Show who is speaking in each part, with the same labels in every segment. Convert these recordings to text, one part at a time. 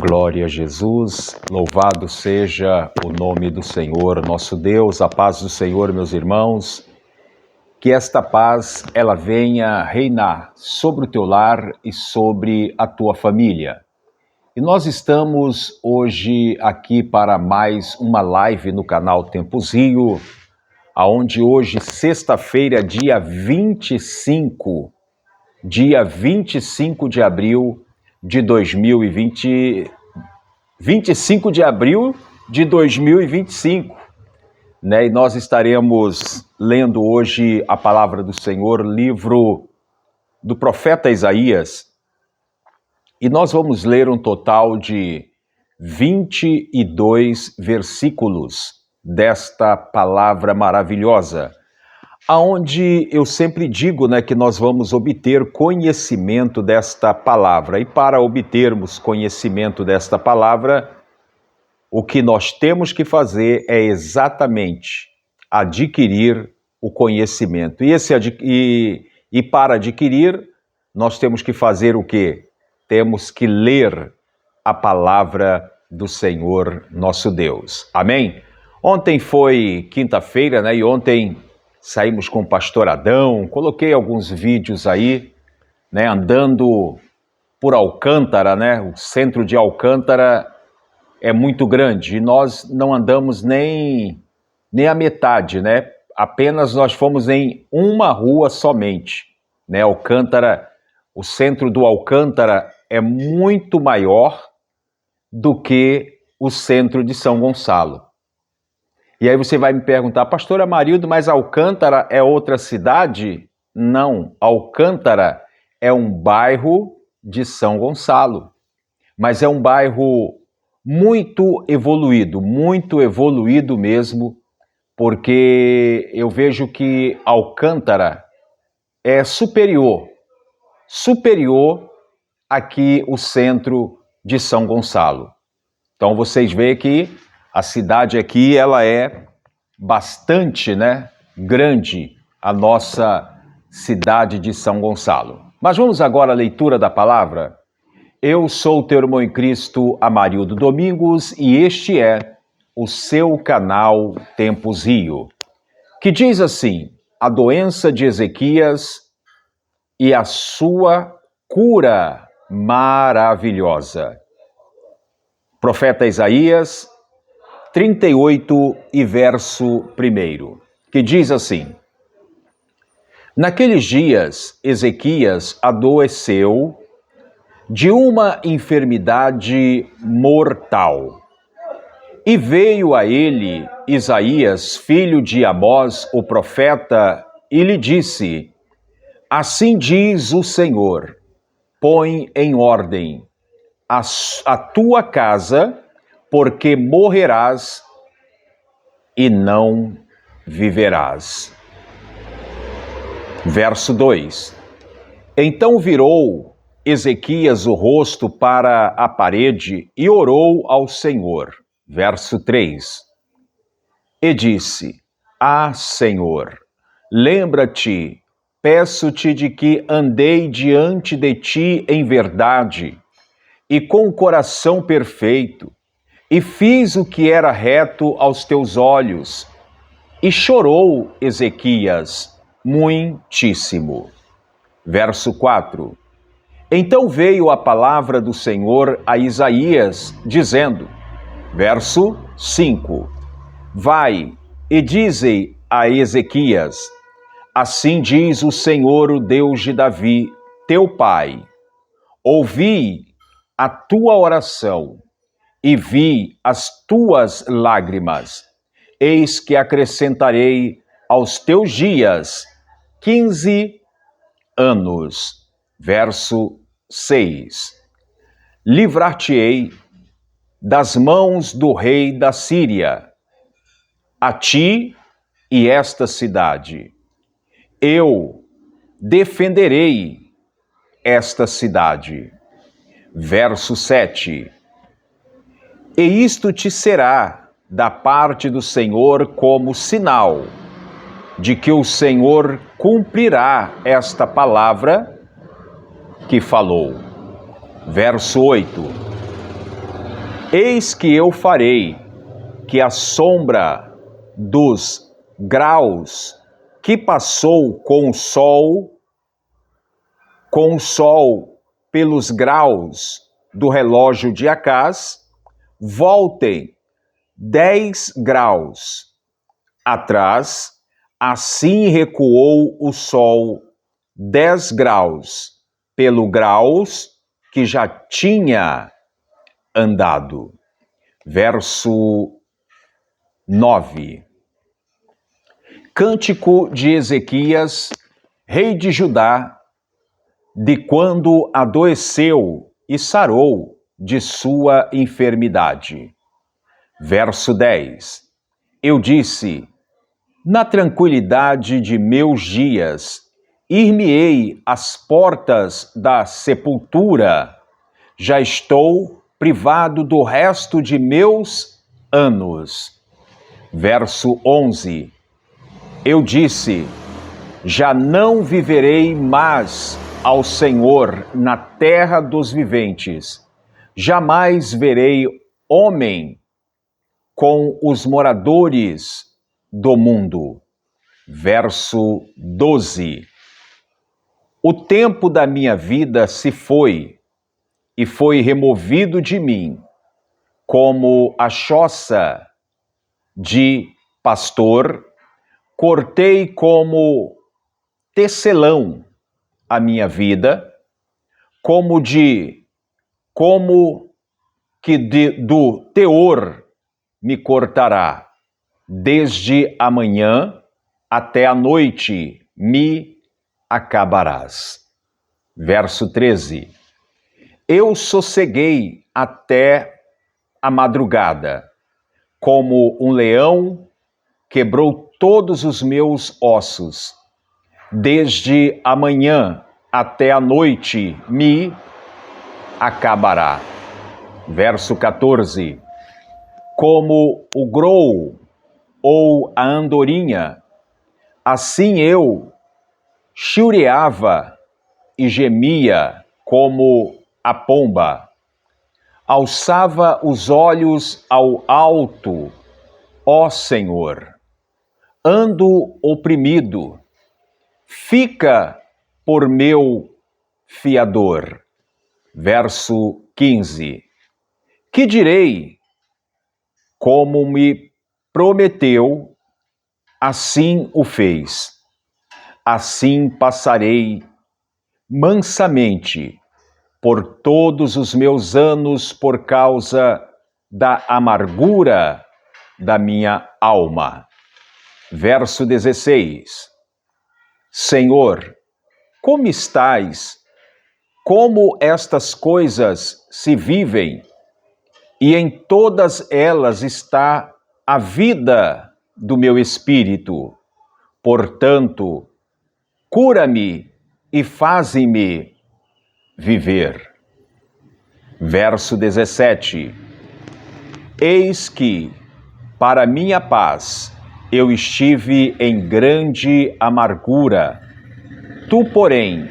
Speaker 1: Glória a Jesus, louvado seja o nome do Senhor, nosso Deus, a paz do Senhor, meus irmãos, que esta paz, ela venha reinar sobre o teu lar e sobre a tua família. E nós estamos hoje aqui para mais uma live no canal Tempos Rio, aonde hoje, sexta-feira, dia 25 de abril de 2020, 25 de abril de 2025, né? E nós estaremos lendo hoje a palavra do Senhor, livro do profeta Isaías, e nós vamos ler um total de 22 versículos desta palavra maravilhosa, aonde eu sempre digo, né, que nós vamos obter conhecimento desta palavra. E para obtermos conhecimento desta palavra, o que nós temos que fazer é exatamente adquirir o conhecimento. E para adquirir, nós temos que fazer o quê? Temos que ler a palavra do Senhor nosso Deus. Amém? Ontem foi quinta-feira, né? E ontem saímos com o pastor Adão, coloquei alguns vídeos aí, né? Andando por Alcântara, né? O centro de Alcântara é muito grande e nós não andamos nem a metade, né? Apenas nós fomos em uma rua somente, né? Alcântara, o centro do Alcântara é muito maior do que o centro de São Gonçalo. E aí você vai me perguntar, pastor Amarildo, mas Alcântara é outra cidade? Não, Alcântara é um bairro de São Gonçalo, mas é um bairro muito evoluído mesmo, porque eu vejo que Alcântara é superior aqui o centro de São Gonçalo. Então vocês veem que a cidade aqui, ela é bastante, né, grande, a nossa cidade de São Gonçalo. Mas vamos agora à leitura da palavra. Eu sou o teu irmão em Cristo, Amarildo Domingos, e este é o seu canal Tempos Rio, que diz assim: a doença de Ezequias e a sua cura maravilhosa. Profeta Isaías 38 e verso 1, que diz assim: naqueles dias, Ezequias adoeceu de uma enfermidade mortal. E veio a ele Isaías, filho de Amós, o profeta, e lhe disse: assim diz o Senhor, põe em ordem a tua casa, porque morrerás e não viverás. Verso 2. Então virou Ezequias o rosto para a parede e orou ao Senhor. Verso 3. E disse: ah, Senhor, lembra-te, peço-te de que andei diante de ti em verdade e com o coração perfeito, e fiz o que era reto aos teus olhos. E chorou Ezequias muitíssimo. Verso 4. Então veio a palavra do Senhor a Isaías, dizendo, verso 5, vai e dize a Ezequias, assim diz o Senhor, o Deus de Davi, teu pai, ouvi a tua oração e vi as tuas lágrimas, eis que acrescentarei aos teus dias 15 anos. Verso 6. Livrar-te-ei das mãos do rei da Síria, a ti e esta cidade. Eu defenderei esta cidade. Verso 7. E isto te será da parte do Senhor como sinal de que o Senhor cumprirá esta palavra que falou. Verso 8. Eis que eu farei que a sombra dos graus que passou com o sol pelos graus do relógio de Acás, voltem 10 graus atrás, assim recuou o sol 10 graus pelo graus que já tinha andado. Verso 9. Cântico de Ezequias, rei de Judá, de quando adoeceu e sarou de sua enfermidade. Verso 10. Eu disse: na tranquilidade de meus dias, ir-me-ei às portas da sepultura, já estou privado do resto de meus anos. Verso 11. Eu disse: já não viverei mais ao Senhor na terra dos viventes, jamais verei homem com os moradores do mundo. Verso 12. O tempo da minha vida se foi, e foi removido de mim, como a choça de pastor, cortei como tecelão a minha vida, do teor me cortará, desde amanhã até a noite me acabarás. Verso 13. Eu sosseguei até a madrugada, como um leão quebrou todos os meus ossos. Desde amanhã até a noite me acabará. Verso 14. Como o grou ou a andorinha, assim eu chilreava e gemia como a pomba. Alçava os olhos ao alto, ó Senhor. Ando oprimido, fica por meu fiador. Verso 15. Que direi? Como me prometeu, assim o fez. Assim passarei mansamente por todos os meus anos por causa da amargura da minha alma. Verso 16. Senhor, como estás? Como estas coisas se vivem? E em todas elas está a vida do meu espírito. Portanto, cura-me e faze-me viver. Verso 17. Eis que, para minha paz, eu estive em grande amargura. Tu, porém,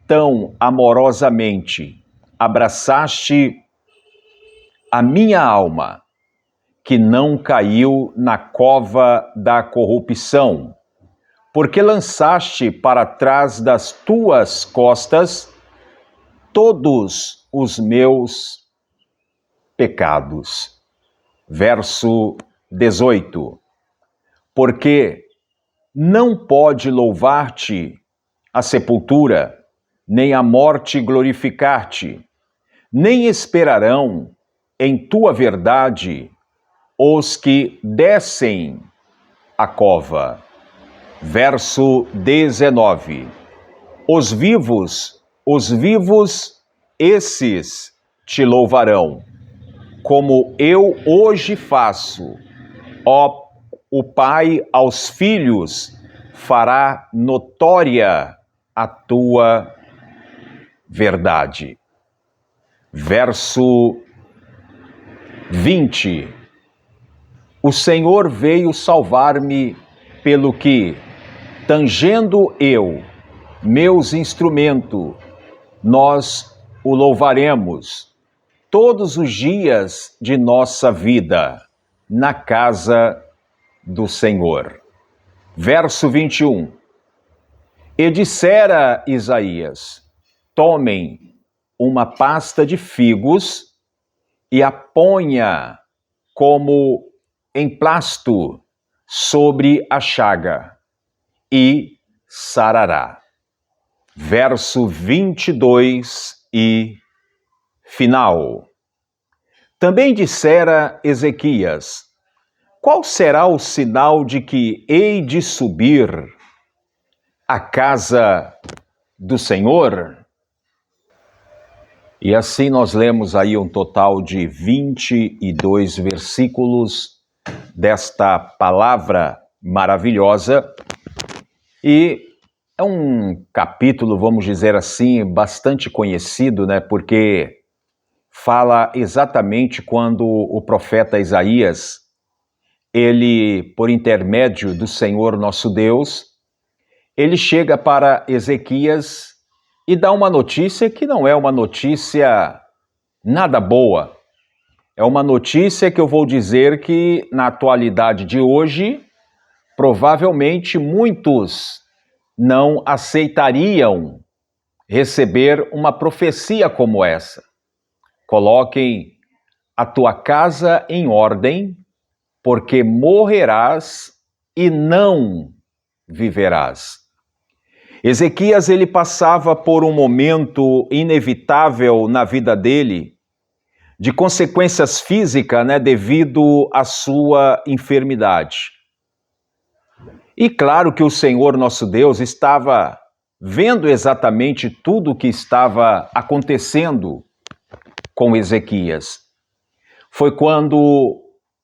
Speaker 1: tão amorosamente abraçaste a minha alma, que não caiu na cova da corrupção, porque lançaste para trás das tuas costas todos os meus pecados. Verso 18. Porque não pode louvar-te a sepultura, nem a morte glorificar-te, nem esperarão em tua verdade os que descem a cova. Verso 19. Os vivos, esses te louvarão, como eu hoje faço. Ó, o Pai aos filhos fará notória a tua verdade. Verso 20. O Senhor veio salvar-me, pelo que, tangendo eu meus instrumentos, nós o louvaremos todos os dias de nossa vida na casa do Senhor. Verso 21. E dissera Isaías: tomem uma pasta de figos e a ponha como emplasto sobre a chaga, e sarará. Verso 22 e final. Também dissera Ezequias: qual será o sinal de que hei de subir à casa do Senhor? E assim nós lemos aí um total de 22 versículos desta palavra maravilhosa. E é um capítulo, vamos dizer assim, bastante conhecido, né? Porque fala exatamente quando o profeta Isaías, ele, por intermédio do Senhor nosso Deus, ele chega para Ezequias e dá uma notícia que não é uma notícia nada boa. É uma notícia que eu vou dizer que, na atualidade de hoje, provavelmente muitos não aceitariam receber uma profecia como essa. Coloquem a tua casa em ordem, porque morrerás e não viverás. Ezequias, ele passava por um momento inevitável na vida dele, de consequências físicas, né, devido à sua enfermidade. E claro que o Senhor nosso Deus estava vendo exatamente tudo o que estava acontecendo com Ezequias. Foi quando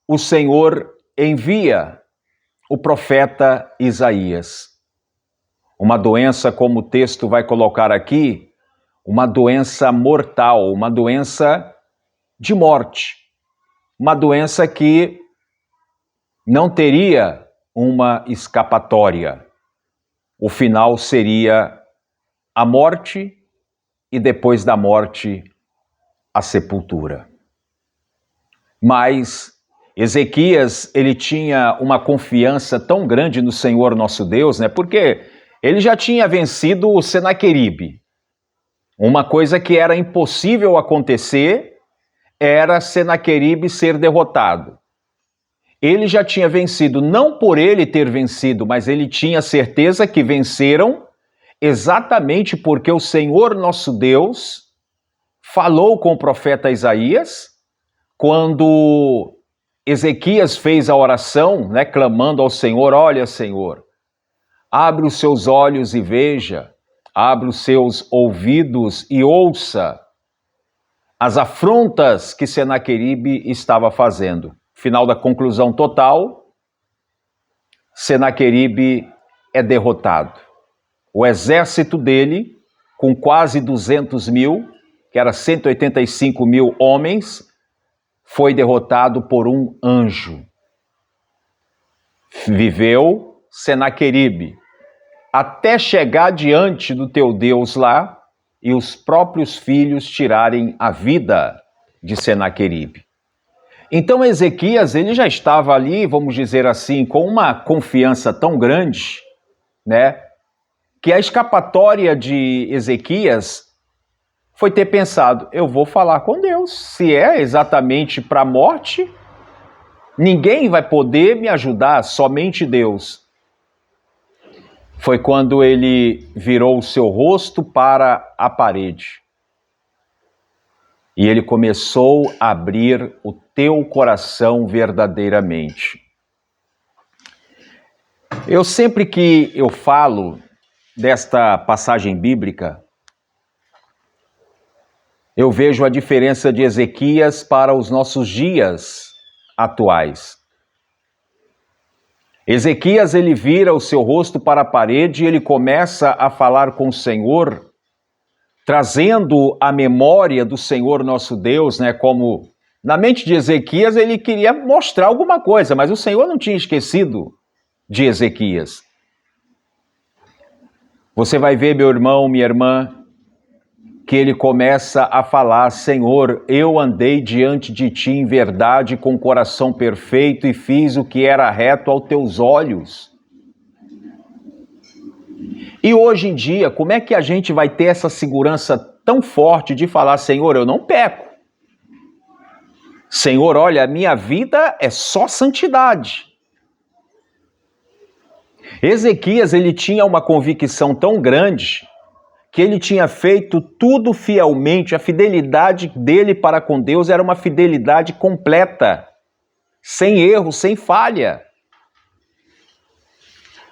Speaker 1: o Senhor envia o profeta Isaías. Uma doença, como o texto vai colocar aqui, uma doença mortal, uma doença de morte, uma doença que não teria uma escapatória. O final seria a morte e depois da morte a sepultura. Mas Ezequias, ele tinha uma confiança tão grande no Senhor nosso Deus, né? Porque ele já tinha vencido o Senaqueribe. Uma coisa que era impossível acontecer era Senaqueribe ser derrotado. Ele já tinha vencido, não por ele ter vencido, mas ele tinha certeza que venceram exatamente porque o Senhor nosso Deus falou com o profeta Isaías quando Ezequias fez a oração, né, clamando ao Senhor: olha, Senhor, abre os seus olhos e veja, abre os seus ouvidos e ouça as afrontas que Senaqueribe estava fazendo. Final da conclusão total, Senaqueribe é derrotado. O exército dele, com quase 200 mil, que era 185 mil homens, foi derrotado por um anjo. Viveu Senaqueribe até chegar diante do teu Deus lá e os próprios filhos tirarem a vida de Senaqueribe. Então Ezequias, ele já estava ali, vamos dizer assim, com uma confiança tão grande, né, que a escapatória de Ezequias foi ter pensado: eu vou falar com Deus, se é exatamente para a morte, ninguém vai poder me ajudar, somente Deus. Foi quando ele virou o seu rosto para a parede. E ele começou a abrir o teu coração verdadeiramente. Eu sempre que eu falo desta passagem bíblica, eu vejo a diferença de Ezequias para os nossos dias atuais. Ezequias, ele vira o seu rosto para a parede e ele começa a falar com o Senhor, trazendo a memória do Senhor nosso Deus, né? Como na mente de Ezequias ele queria mostrar alguma coisa, mas o Senhor não tinha esquecido de Ezequias. Você vai ver, meu irmão, minha irmã, que ele começa a falar: Senhor, eu andei diante de ti em verdade com coração perfeito e fiz o que era reto aos teus olhos. E hoje em dia, como é que a gente vai ter essa segurança tão forte de falar: Senhor, eu não peco. Senhor, olha, a minha vida é só santidade. Ezequias, ele tinha uma convicção tão grande que ele tinha feito tudo fielmente, a fidelidade dele para com Deus era uma fidelidade completa, sem erro, sem falha.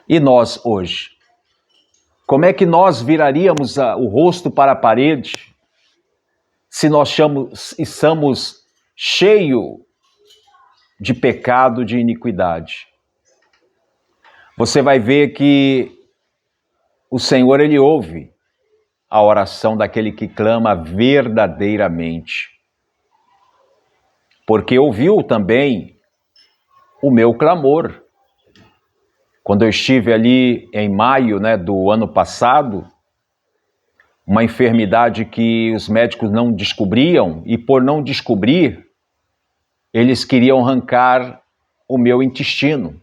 Speaker 1: E nós hoje? Como é que nós viraríamos o rosto para a parede se nós estamos cheios de pecado, de iniquidade? Você vai ver que o Senhor, ele ouve a oração daquele que clama verdadeiramente. Porque ouviu também o meu clamor. Quando eu estive ali em maio, do ano passado, uma enfermidade que os médicos não descobriam, e por não descobrir, eles queriam arrancar o meu intestino.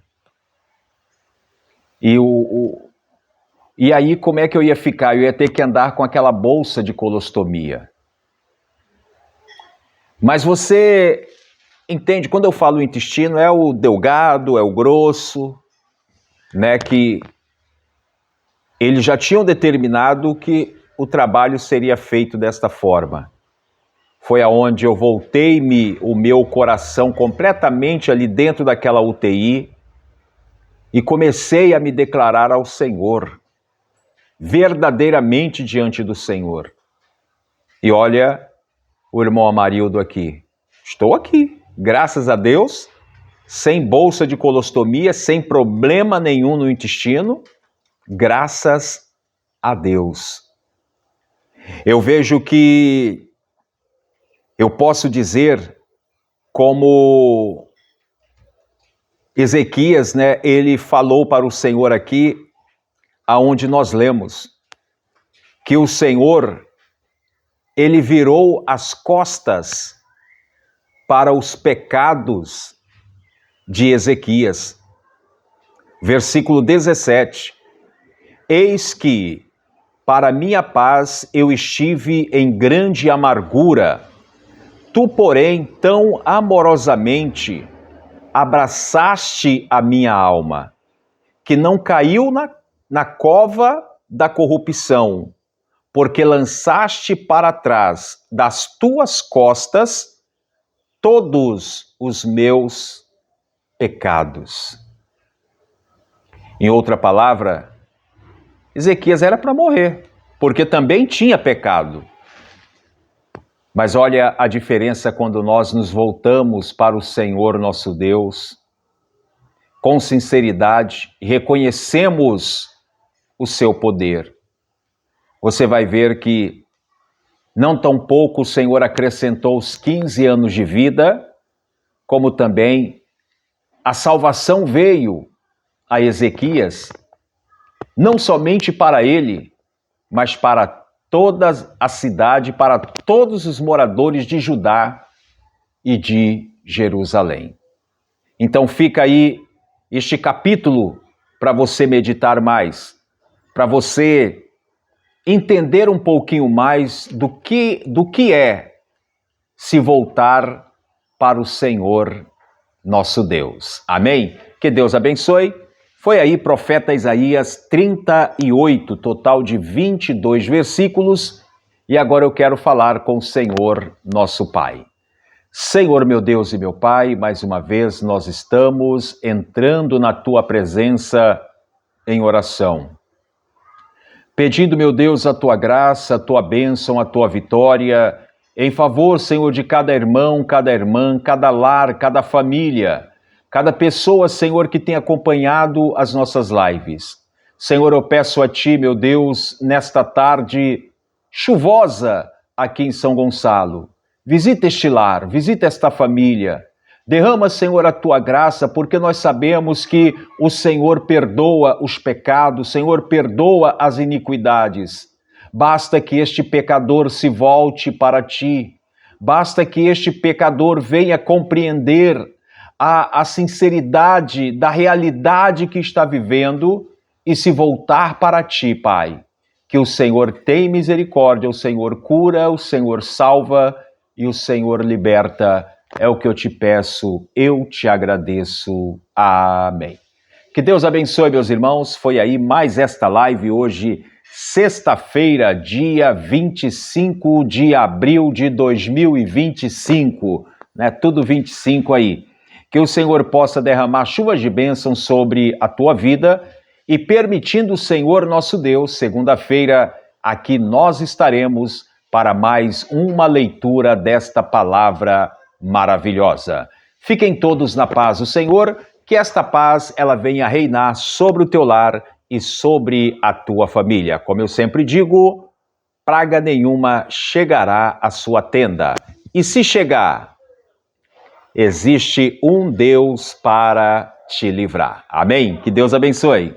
Speaker 1: E aí, como é que eu ia ficar? Eu ia ter que andar com aquela bolsa de colostomia. Mas você entende, quando eu falo intestino, é o delgado, é o grosso, que eles já tinham determinado que o trabalho seria feito desta forma. Foi aonde eu voltei-me o meu coração completamente ali dentro daquela UTI e comecei a me declarar ao Senhor, verdadeiramente diante do Senhor. E olha o irmão Amarildo aqui. Estou aqui, graças a Deus, sem bolsa de colostomia, sem problema nenhum no intestino, graças a Deus. Eu vejo que eu posso dizer como Ezequias, ele falou para o Senhor aqui, aonde nós lemos, que o Senhor, ele virou as costas para os pecados de Ezequias. Versículo 17. Eis que, para minha paz, eu estive em grande amargura. Tu, porém, tão amorosamente abraçaste a minha alma, que não caiu na cova da corrupção, porque lançaste para trás das tuas costas todos os meus pecados. Em outra palavra, Ezequias era para morrer, porque também tinha pecado. Mas olha a diferença quando nós nos voltamos para o Senhor nosso Deus, com sinceridade, e reconhecemos o seu poder. Você vai ver que não tão pouco o Senhor acrescentou os 15 anos de vida, como também a salvação veio a Ezequias, não somente para ele, mas para toda a cidade, para todos os moradores de Judá e de Jerusalém. Então fica aí este capítulo para você meditar mais, para você entender um pouquinho mais do que é se voltar para o Senhor nosso Deus. Amém? Que Deus abençoe. Foi aí profeta Isaías 38, total de 22 versículos, e agora eu quero falar com o Senhor nosso Pai. Senhor meu Deus e meu Pai, mais uma vez nós estamos entrando na Tua presença em oração, pedindo, meu Deus, a Tua graça, a Tua bênção, a Tua vitória, em favor, Senhor, de cada irmão, cada irmã, cada lar, cada família, cada pessoa, Senhor, que tem acompanhado as nossas lives. Senhor, eu peço a Ti, meu Deus, nesta tarde chuvosa aqui em São Gonçalo, visita este lar, visita esta família, derrama, Senhor, a Tua graça, porque nós sabemos que o Senhor perdoa os pecados, o Senhor perdoa as iniquidades. Basta que este pecador se volte para ti. Basta que este pecador venha compreender a sinceridade da realidade que está vivendo e se voltar para ti, Pai. Que o Senhor tem misericórdia, o Senhor cura, o Senhor salva e o Senhor liberta. É o que eu te peço, eu te agradeço. Amém. Que Deus abençoe, meus irmãos. Foi aí mais esta live hoje, sexta-feira, dia 25 de abril de 2025, né? Tudo 25 aí. Que o Senhor possa derramar chuvas de bênção sobre a tua vida e permitindo o Senhor nosso Deus, segunda-feira, aqui nós estaremos para mais uma leitura desta palavra maravilhosa. Fiquem todos na paz do Senhor, que esta paz ela venha reinar sobre o teu lar e sobre a tua família. Como eu sempre digo, praga nenhuma chegará à sua tenda. E se chegar, existe um Deus para te livrar. Amém? Que Deus abençoe.